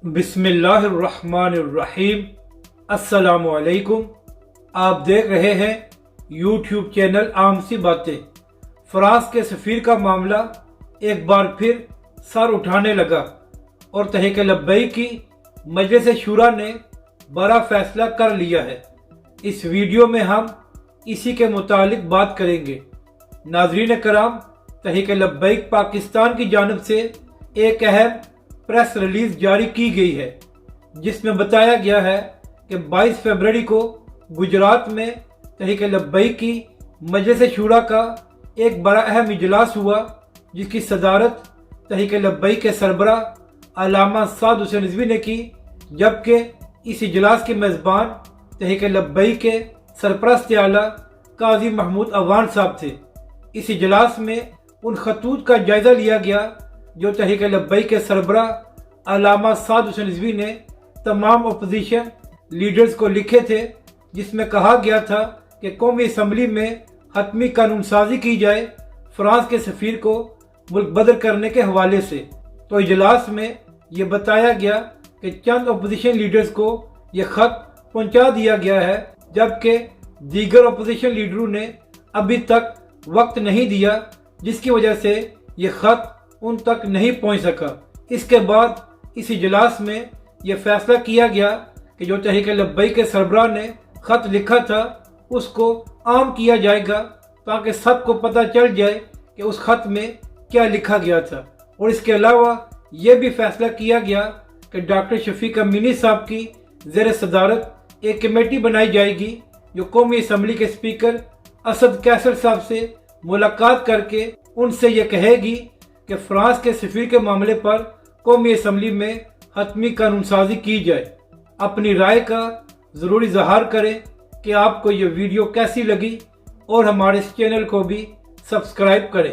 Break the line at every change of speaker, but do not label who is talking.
بسم اللہ الرحمن الرحیم۔ السلام علیکم۔ آپ دیکھ رہے ہیں یوٹیوب چینل عام سی باتیں۔ فرانس کے سفیر کا معاملہ ایک بار پھر سر اٹھانے لگا اور تحریک لبیک کی مجلس شورا نے بڑا فیصلہ کر لیا ہے۔ اس ویڈیو میں ہم اسی کے متعلق بات کریں گے۔ ناظرین کرام، تحریک لبیک پاکستان کی جانب سے ایک اہم پریس ریلیز جاری کی گئی ہے، جس میں بتایا گیا ہے کہ 22 فروری کو گجرات میں تحریک لبیک کی مجلس شورا کا ایک بڑا اہم اجلاس ہوا، جس کی صدارت تحریک لبیک کے سربراہ علامہ سعد حسین رضوی نے کی، جبکہ اس اجلاس کے میزبان تحریک لبیک کے سرپرست اعلیٰ قاضی محمود عوان صاحب تھے۔ اس اجلاس میں ان خطوط کا جائزہ لیا گیا جو تحریک لبیک کے سربراہ علامہ سعد حسین رضوی نے تمام اپوزیشن لیڈرز کو لکھے تھے، جس میں کہا گیا تھا کہ قومی اسمبلی میں حتمی قانون سازی کی جائے فرانس کے سفیر کو ملک بدر کرنے کے حوالے سے۔ تو اجلاس میں یہ بتایا گیا کہ چند اپوزیشن لیڈرز کو یہ خط پہنچا دیا گیا ہے، جبکہ دیگر اپوزیشن لیڈروں نے ابھی تک وقت نہیں دیا، جس کی وجہ سے یہ خط ان تک نہیں پہنچ سکا۔ اس کے بعد اس اجلاس میں یہ فیصلہ کیا گیا کہ جو تحریک لبیک کے سربراہ نے خط لکھا تھا اس کو عام کیا جائے گا، تاکہ سب کو پتہ چل جائے کہ اس خط میں کیا لکھا گیا تھا۔ اور اس کے علاوہ یہ بھی فیصلہ کیا گیا کہ ڈاکٹر شفیق امینی صاحب کی زیر صدارت ایک کمیٹی بنائی جائے گی، جو قومی اسمبلی کے اسپیکر اسد قیصر صاحب سے ملاقات کر کے ان سے یہ کہے گی کہ فرانس کے سفیر کے معاملے پر قومی اسمبلی میں حتمی قانون سازی کی جائے۔ اپنی رائے کا ضروری اظہار کریں کہ آپ کو یہ ویڈیو کیسی لگی، اور ہمارے اس چینل کو بھی سبسکرائب کریں۔